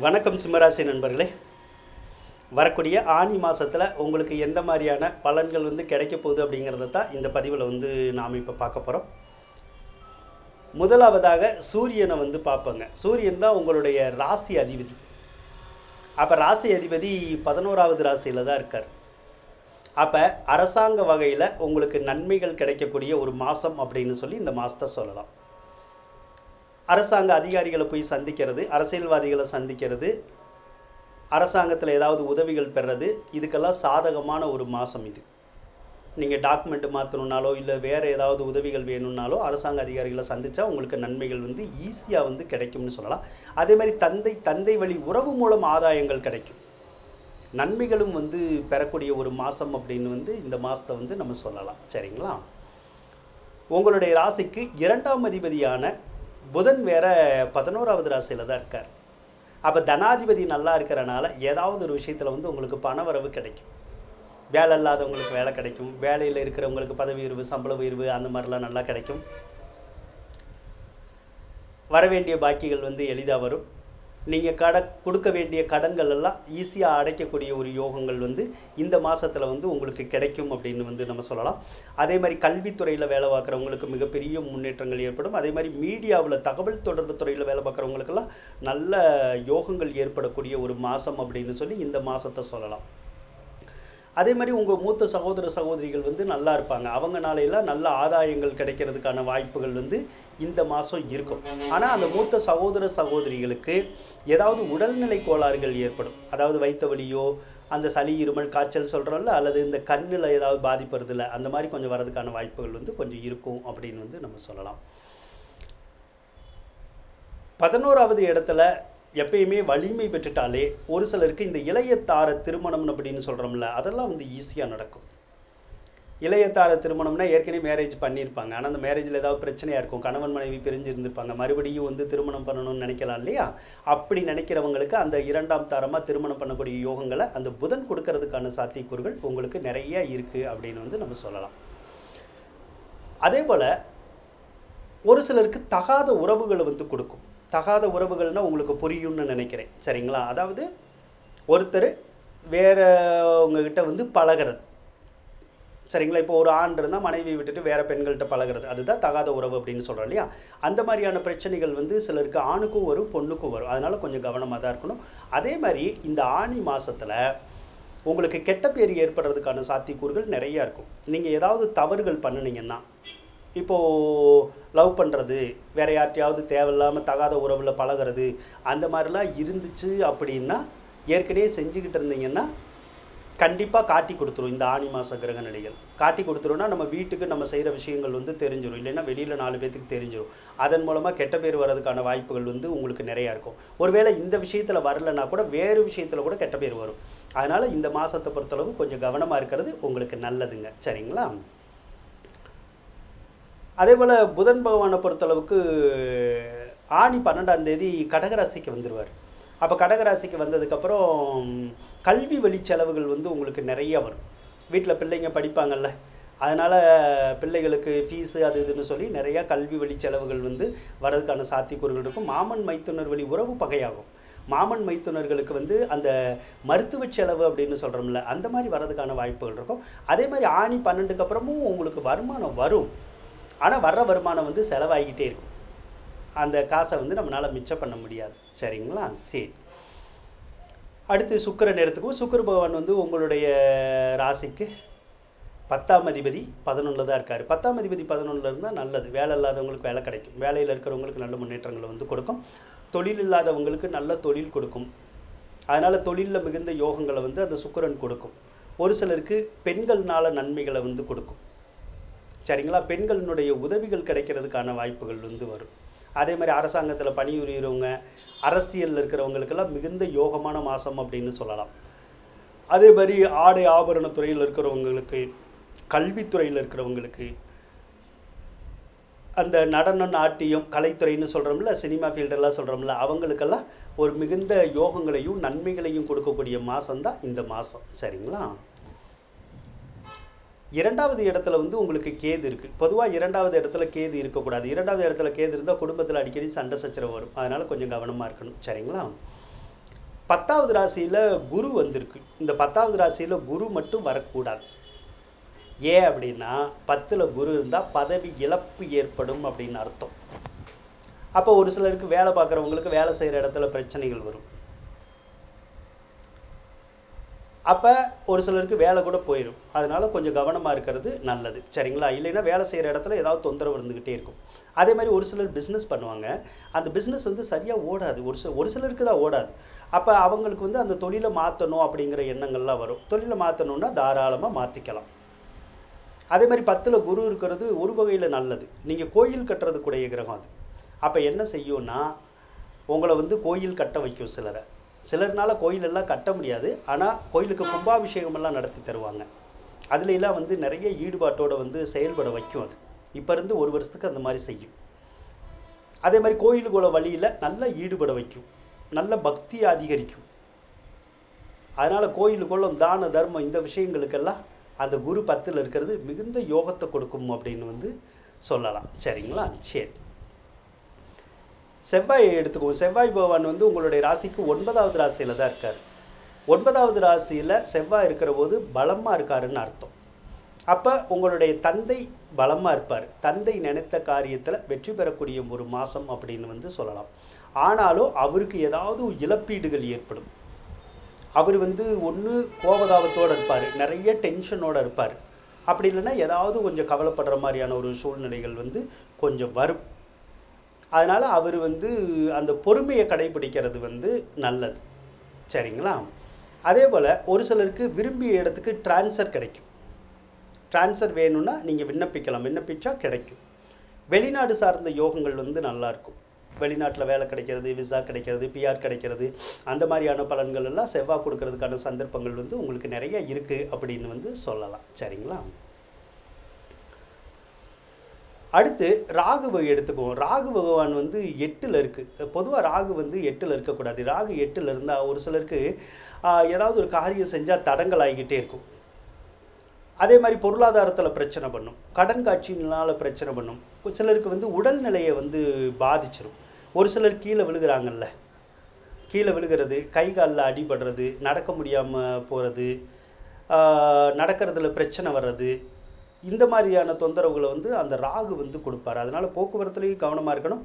வணக்கம் சிம்மராசி நண்பர்களே. வரக்கூடிய ஆனி மாதத்தில் உங்களுக்கு எந்த மாதிரியான பலன்கள் கிடைக்க போகுது அப்படிங்கிறத தான் இந்த பதிவில் நாம் இப்போ பார்க்க போகிறோம். முதலாவதாக சூரியனை பார்ப்போங்க. சூரியன் தான் உங்களுடைய ராசி அதிபதி. அப்போ ராசி அதிபதி 11வது ராசியில் தான் இருக்கார். அப்போ அரசாங்க வகையில் உங்களுக்கு நன்மைகள் கிடைக்கக்கூடிய ஒரு மாதம் அப்படின்னு சொல்லி இந்த மாதத்தை சொல்லலாம். அரசாங்க அதிகாரிகளை போய் சந்திக்கிறது, அரசியல்வாதிகளை சந்திக்கிறது, அரசாங்கத்தில் ஏதாவது உதவிகள் பெறுறது, இதுக்கெல்லாம் சாதகமான ஒரு மாதம் இது. நீங்கள் டாக்குமெண்ட் மாற்றணுன்னாலோ இல்லை வேறு ஏதாவது உதவிகள் வேணும்னாலோ அரசாங்க அதிகாரிகளை சந்தித்தா உங்களுக்கு நன்மைகள் ஈஸியாக கிடைக்கும்னு சொல்லலாம். அதே மாதிரி தந்தை வழி உறவு மூலம் ஆதாயங்கள் கிடைக்கும், நன்மைகளும் பெறக்கூடிய ஒரு மாதம் அப்படின்னு இந்த மாதத்தை நம்ம சொல்லலாம். சரிங்களா? உங்களுடைய ராசிக்கு 2ஆம் அதிபதியான புதன் வேற 11வது ராசியில் தான் இருக்கார். அப்போ தனாதிபதி நல்லா இருக்கிறனால ஏதாவது ஒரு விஷயத்தில் உங்களுக்கு பணவரவு கிடைக்கும். வேலை இல்லாதவங்களுக்கு வேலை கிடைக்கும், வேலையில் இருக்கிறவங்களுக்கு பதவி உயர்வு, சம்பள உயர்வு அந்த மாதிரிலாம் நல்லா கிடைக்கும். வரவேண்டிய பாக்கிகள் எளிதாக வரும். நீங்கள் கொடுக்க வேண்டிய கடன்கள் எல்லாம் ஈஸியாக அடைக்கக்கூடிய ஒரு யோகங்கள் இந்த மாதத்தில் உங்களுக்கு கிடைக்கும் அப்படின்னு நம்ம சொல்லலாம். அதே மாதிரி கல்வித்துறையில் வேலை பார்க்குறவங்களுக்கு மிகப்பெரிய முன்னேற்றங்கள் ஏற்படும். அதே மாதிரி மீடியாவில் தகவல் தொடர்பு துறையில் வேலை பார்க்குறவங்களுக்கெல்லாம் நல்ல யோகங்கள் ஏற்படக்கூடிய ஒரு மாதம் அப்படின்னு சொல்லி இந்த மாதத்தை சொல்லலாம். அதே மாதிரி உங்கள் மூத்த சகோதர சகோதரிகள் நல்லா இருப்பாங்க. அவங்கனாலையெல்லாம் நல்ல ஆதாயங்கள் கிடைக்கிறதுக்கான வாய்ப்புகள் இந்த மாதம் இருக்கும். ஆனால் அந்த மூத்த சகோதர சகோதரிகளுக்கு ஏதாவது உடல்நிலை கோளாறுகள் ஏற்படும். அதாவது வயிற்று வலியோ, அந்த சளி இருமல் காய்ச்சல் சொல்கிறோம்ல, அல்லது இந்த கண்ணில் ஏதாவது பாதிப்படுறதில்ல, அந்த மாதிரி கொஞ்சம் வரதுக்கான வாய்ப்புகள் கொஞ்சம் இருக்கும் அப்படின்னு நம்ம சொல்லலாம். 11வது இடத்துல எப்பயுமே வலிமை பெற்றுட்டாலே ஒரு சிலருக்கு இந்த இளையத்தார திருமணம் அப்படின்னு சொல்கிறோம்ல, அதெல்லாம் ஈஸியாக நடக்கும். இளையத்தார திருமணம்னா ஏற்கனவே மேரேஜ் பண்ணியிருப்பாங்க, ஆனால் அந்த மேரேஜில் ஏதாவது பிரச்சனையாக இருக்கும், கணவன் மனைவி பிரிஞ்சு இருந்திருப்பாங்க, மறுபடியும் திருமணம் பண்ணணும்னு நினைக்கலாம் இல்லையா? அப்படி நினைக்கிறவங்களுக்கு அந்த 2ஆம் தாரமாக திருமணம் பண்ணக்கூடிய யோகங்களை அந்த புதன் கொடுக்கறதுக்கான சாத்தியக்கூறுகள் உங்களுக்கு நிறைய இருக்குது அப்படின்னு நம்ம சொல்லலாம். அதே போல் ஒரு சிலருக்கு தகாத உறவுகளை கொடுக்கும். தகாத உறவுகள்னால் உங்களுக்கு புரியும்னு நினைக்கிறேன். சரிங்களா? அதாவது ஒருத்தர் வேறவங்ககிட்ட பழகிறது. சரிங்களா? இப்போ ஒரு ஆண் இருந்தால் மனைவியை விட்டுட்டு வேறு பெண்கள்கிட்ட பழகிறது, அதுதான் தகாத உறவு அப்படின்னு சொல்கிறோம் இல்லையா? அந்த மாதிரியான பிரச்சனைகள் சிலருக்கு ஆணுக்கும் வரும், பொண்ணுக்கும் வரும். அதனால் கொஞ்சம் கவனமாக தான் இருக்கணும். அதே மாதிரி இந்த ஆனி மாதத்தில் உங்களுக்கு கெட்ட பேர் ஏற்படுறதுக்கான சாத்தியக்கூறுகள் நிறையா இருக்கும். நீங்கள் ஏதாவது தவறுகள் பண்ணினீங்கன்னா, இப்போது லவ் பண்ணுறது, வேறு யார்ட்டையாவது தேவையில்லாமல் தகாத உறவில் பழகிறது, அந்த மாதிரிலாம் இருந்துச்சு அப்படின்னா, ஏற்கனவே செஞ்சுக்கிட்டு இருந்தீங்கன்னா கண்டிப்பாக காட்டி கொடுத்துரும். இந்த ஆனி மாத கிரக நிலைகள் காட்டி கொடுத்துருன்னா நம்ம வீட்டுக்கு நம்ம செய்கிற விஷயங்கள் தெரிஞ்சிடும், இல்லைன்னா வெளியில் 4 பேத்துக்கு தெரிஞ்சிடும். அதன் மூலமாக கெட்ட பேர் வர்றதுக்கான வாய்ப்புகள் உங்களுக்கு நிறையா இருக்கும். ஒருவேளை இந்த விஷயத்தில் வரலைன்னா கூட வேறு விஷயத்தில் கூட கெட்ட பேர் வரும். அதனால் இந்த மாதத்தை பொறுத்தளவு கொஞ்சம் கவனமாக இருக்கிறது உங்களுக்கு நல்லதுங்க. சரிங்களா? அதே போல் புதன் பகவானை பொறுத்தளவுக்கு ஆனி 12ஆம் தேதி கடகராசிக்கு வந்துடுவார். அப்போ கடகராசிக்கு வந்ததுக்கப்புறம் கல்வி வழி செலவுகள் உங்களுக்கு நிறைய வரும். வீட்டில் பிள்ளைங்க படிப்பாங்கள்ல, அதனால் பிள்ளைகளுக்கு ஃபீஸு அது இதுன்னு சொல்லி நிறையா கல்வி வழி செலவுகள் வரதுக்கான சாத்தியக்கூறுகள் இருக்கும். மாமன் மைத்துனர் வழி உறவு பகையாகும். மாமன் மைத்துனர்களுக்கு அந்த மருத்துவ செலவு அப்படின்னு சொல்கிறோம்ல, அந்த மாதிரி வர்றதுக்கான வாய்ப்புகள் இருக்கும். அதே மாதிரி ஆனி 12க்கு அப்புறமும் உங்களுக்கு வருமானம் வரும். ஆனால் வர்ற வருமானம் செலவாகிக்கிட்டே இருக்கும். அந்த காசை நம்மளால் மிச்சம் பண்ண முடியாது. சரிங்களா? சரி, அடுத்து சுக்கிரன் எடுத்துக்குவோம். சுக்கிர பகவான் உங்களுடைய ராசிக்கு 10ஆம் அதிபதி 11ல் தான் இருக்கார். 10ஆம் அதிபதி 11ல் இருந்தால் நல்லது. வேலை இல்லாதவங்களுக்கு வேலை கிடைக்கும், வேலையில் இருக்கிறவங்களுக்கு நல்ல முன்னேற்றங்களை கொடுக்கும், தொழில் இல்லாதவங்களுக்கு நல்ல தொழில் கொடுக்கும். அதனால் தொழிலில் மிகுந்த யோகங்களை அந்த சுக்கிரன் கொடுக்கும். ஒரு சிலருக்கு பெண்கள்னால நன்மைகளை கொடுக்கும். சரிங்களா? பெண்களினுடைய உதவிகள் கிடைக்கிறதுக்கான வாய்ப்புகள் வரும். அதே மாதிரி அரசாங்கத்தில் பணிபுரிகிறவங்க, அரசியலில் இருக்கிறவங்களுக்கெல்லாம் மிகுந்த யோகமான மாதம் அப்படின்னு சொல்லலாம். அதே மாதிரி ஆடை ஆபரண துறையில் இருக்கிறவங்களுக்கு, கல்வித்துறையில் இருக்கிறவங்களுக்கு, அந்த நடனம் நாட்டியம் கலைத்துறைன்னு சொல்கிறோம்ல, சினிமா ஃபீல்டெல்லாம் சொல்கிறோம்ல, அவங்களுக்கெல்லாம் ஒரு மிகுந்த யோகங்களையும் நன்மைகளையும் கொடுக்கக்கூடிய மாதம்தான் இந்த மாதம். சரிங்களா? 2வது இடத்துல உங்களுக்கு கேது இருக்குது. பொதுவாக 2வது இடத்துல கேது இருக்கக்கூடாது. 2வது இடத்துல கேது இருந்தால் குடும்பத்தில் அடிக்கடி சண்டை சச்சரவு வரும். அதனால் கொஞ்சம் கவனமாக இருக்கணும். சரிங்களா? 10வது ராசியில் குரு வந்திருக்கு. இந்த 10வது ராசியில் குரு மட்டும் வரக்கூடாது. ஏன் அப்படின்னா 10ல் குரு இருந்தால் பதவி இழப்பு ஏற்படும் அப்படின்னு அர்த்தம். அப்போ ஒரு சிலருக்கு வேலை பார்க்குறவங்களுக்கு வேலை செய்கிற இடத்துல பிரச்சனைகள் வரும். அப்போ ஒரு சிலருக்கு வேலை கூட போயிடும். அதனால் கொஞ்சம் கவனமாக இருக்கிறது நல்லது, சரிங்களா? இல்லைன்னா வேலை செய்கிற இடத்துல ஏதாவது தொந்தரவு இருந்துக்கிட்டே இருக்கும். அதே மாதிரி ஒரு சிலர் பிஸ்னஸ் பண்ணுவாங்க. அந்த பிஸ்னஸ் வந்து சரியாக ஓடாது. ஒரு சிலருக்கு தான் ஓடாது. அப்போ அவங்களுக்கு வந்து அந்த தொழிலை மாற்றணும் அப்படிங்கிற எண்ணங்கள்லாம் வரும். தொழிலை மாற்றணுன்னா தாராளமாக மாற்றிக்கலாம். அதே மாதிரி 10ல் குரு இருக்கிறது ஒரு வகையில் நல்லது. நீங்கள் கோயில் கட்டுறதுக்குடைய கிரகம் அது. அப்போ என்ன செய்யும்னா உங்களை வந்து கோயில் கட்ட வைக்கும் சிலரை. சிலர்னால கோயிலெல்லாம் கட்ட முடியாது. ஆனால் கோயிலுக்கு கும்பாபிஷேகமெல்லாம் நடத்தி தருவாங்க. அதுலெல்லாம் வந்து நிறைய ஈடுபாட்டோடு வந்து செயல்பட வைக்கும். அது இப்போ இருந்து ஒரு வருஷத்துக்கு அந்த மாதிரி செய்யும். அதே மாதிரி கோயிலுக்குள்ள வழியில் நல்லா ஈடுபட வைக்கும். நல்ல பக்தி அதிகரிக்கும். அதனால் கோயிலுக்குள்ள தான தர்மம் இந்த விஷயங்களுக்கெல்லாம் அந்த குரு 10ல் இருக்கிறது மிகுந்த யோகத்தை கொடுக்கும் அப்படின்னு வந்து சொல்லலாம், சரிங்களா? சரி, செவ்வாயை எடுத்துக்குவோம். செவ்வாய் பகவான் வந்து உங்களுடைய ராசிக்கு 9வது ராசியில் தான் இருக்கார். 9வது ராசியில் செவ்வாய் இருக்கிற போது பலமாக இருக்காருன்னு அர்த்தம். அப்போ உங்களுடைய தந்தை பலமாக இருப்பார். தந்தை நினைத்த காரியத்தில் வெற்றி பெறக்கூடிய ஒரு மாதம் அப்படின்னு வந்து சொல்லலாம். ஆனாலும் அவருக்கு ஏதாவது இழப்பீடுகள் ஏற்படும். அவர் வந்து ஒன்று கோபதாபத்தோடு இருப்பார், நிறைய டென்ஷனோடு இருப்பார். அப்படி இல்லைன்னா ஏதாவது கொஞ்சம் கவலைப்படுற மாதிரியான ஒரு சூழ்நிலைகள் வந்து கொஞ்சம் வரும். அதனால் அவர் வந்து அந்த பொறுமையை கடைபிடிக்கிறது வந்து நல்லது, சரிங்களா? அதே போல் ஒரு சிலருக்கு விரும்பிய இடத்துக்கு ட்ரான்ஸ்ஃபர் கிடைக்கும். ட்ரான்ஸ்ஃபர் வேணும்னா நீங்கள் விண்ணப்பிக்கலாம். விண்ணப்பிச்சா கிடைக்கும். வெளிநாடு சார்ந்த யோகங்கள் வந்து நல்லாயிருக்கும். வெளிநாட்டில் வேலை கிடைக்கிறது, விசா கிடைக்கிறது, பிஆர் கிடைக்கிறது, அந்த மாதிரியான பலன்கள் எல்லாம் செவ்வாய் கொடுக்கறதுக்கான சந்தர்ப்பங்கள் வந்து உங்களுக்கு நிறைய இருக்குது அப்படின்னு வந்து சொல்லலாம், சரிங்களா? அடுத்து ராகுவை எடுத்துக்குவோம். ராகு பகவான் வந்து 8ல் இருக்குது. பொதுவாக ராகு வந்து 8ல் இருக்கக்கூடாது. ராகு 8ல் இருந்தால் ஒரு சிலருக்கு ஏதாவது ஒரு காரியம் செஞ்சால் தடங்கள் ஆகிக்கிட்டே இருக்கும். அதே மாதிரி பொருளாதாரத்தில் பிரச்சனை பண்ணும், கடன் காட்சியினால் பிரச்சனை பண்ணும். சிலருக்கு வந்து உடல்நிலையை வந்து பாதிச்சிடும். ஒரு சிலர் கீழே விழுகிறாங்கல்ல, கீழே விழுகிறது, கை காலில் அடிபடுறது, நடக்க முடியாமல் போகிறது, நடக்கிறதுல பிரச்சனை வர்றது, இந்த மாதிரியான தொந்தரவுகளை வந்து அந்த ராகு வந்து கொடுப்பார். அதனால் போக்குவரத்துலேயும் கவனமாக இருக்கணும்,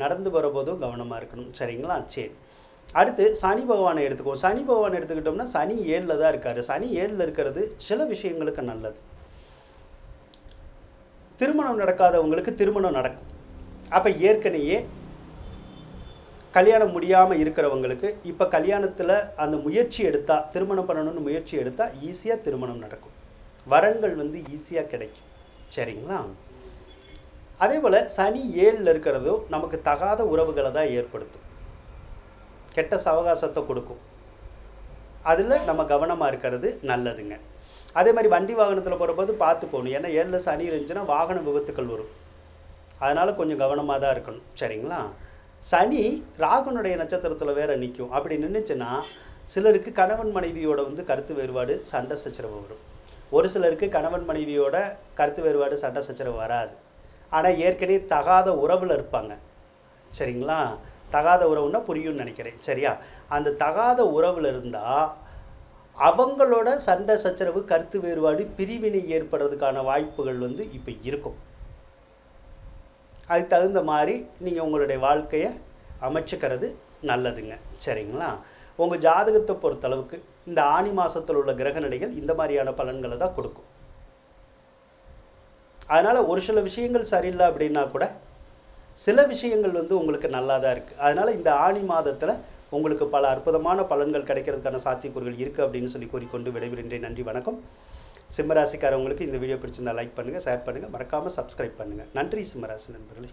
நடந்து வர போதும் கவனமாக இருக்கணும், சரிங்களா? சரி, அடுத்து சனி பகவானை எடுத்துக்குவோம். சனி பகவானை எடுத்துக்கிட்டோம்னா சனி 7ல் தான் இருக்கார். சனி 7ல் இருக்கிறது சில விஷயங்களுக்கு நல்லது. திருமணம் நடக்காதவங்களுக்கு திருமணம் நடக்கும். அப்போ ஏற்கனவே கல்யாணம் முடியாமல் இருக்கிறவங்களுக்கு இப்போ கல்யாணத்தில் அந்த முயற்சி எடுத்தால், திருமணம் பண்ணணும்னு முயற்சி எடுத்தால் ஈஸியாக திருமணம் நடக்கும். வரன்கள் வந்து ஈஸியாக கிடைக்கும், சரிங்களா? அதே போல் சனி 7ல் இருக்கிறதும் நமக்கு தகாத உறவுகளை தான் ஏற்படுத்தும், கெட்ட சவகாசத்தை கொடுக்கும். அதில் நம்ம கவனமாக இருக்கிறது நல்லதுங்க. அதே மாதிரி வண்டி வாகனத்தில் போகிறபோது பார்த்து போகணும். ஏன்னா 7ல் சனி இருந்துச்சுன்னா வாகன விபத்துக்கள் வரும். அதனால் கொஞ்சம் கவனமாக தான் இருக்கணும், சரிங்களா? சனி ராகுனுடைய நட்சத்திரத்தில் வேறு நிற்கும். அப்படி நின்றுச்சுன்னா சிலருக்கு கணவன் மனைவியோட வந்து கருத்து வேறுபாடு, சண்டை சச்சரவு வரும். ஒரு சிலருக்கு கணவன் மனைவியோட கருத்து வேறுபாடு, சண்டை சச்சரவு வராது. ஆனால் ஏற்கனவே தகாத உறவில் இருப்பாங்க, சரிங்களா? தகாத உறவுன்னா புரியும்னு நினைக்கிறேன், சரியா? அந்த தகாத உறவில் இருந்தால் அவங்களோட சண்டை சச்சரவு, கருத்து வேறுபாடு, பிரிவினை ஏற்படுறதுக்கான வாய்ப்புகள் வந்து இப்போ இருக்கும். அதுக்கு தகுந்த மாதிரி நீங்கள் உங்களுடைய வாழ்க்கையை அமைச்சுக்கிறது நல்லதுங்க, சரிங்களா? உங்கள் ஜாதகத்தை பொறுத்தளவுக்கு இந்த ஆனி மாதத்தில் உள்ள கிரக நிலைகள் இந்த மாதிரியான பலன்களை தான் கொடுக்கும். அதனால் ஒரு சில விஷயங்கள் சரியில்லை அப்படின்னா கூட சில விஷயங்கள் வந்து உங்களுக்கு நல்லா தான் இருக்குது. அதனால் இந்த ஆனி மாதத்தில் உங்களுக்கு பல அற்புதமான பலன்கள் கிடைக்கிறதுக்கான சாத்தியக்கூறுகள் இருக்குது அப்படின்னு சொல்லி கூறிக்கொண்டு விடைபெறுகின்றேன். நன்றி, வணக்கம். சிம்மராசிக்காரவங்களுக்கு இந்த வீடியோ பிடிச்சிருந்தால் லைக் பண்ணுங்கள், ஷேர் பண்ணுங்கள், மறக்காமல் சப்ஸ்கிரைப் பண்ணுங்கள். நன்றி சிம்மராசி நண்பர்களே.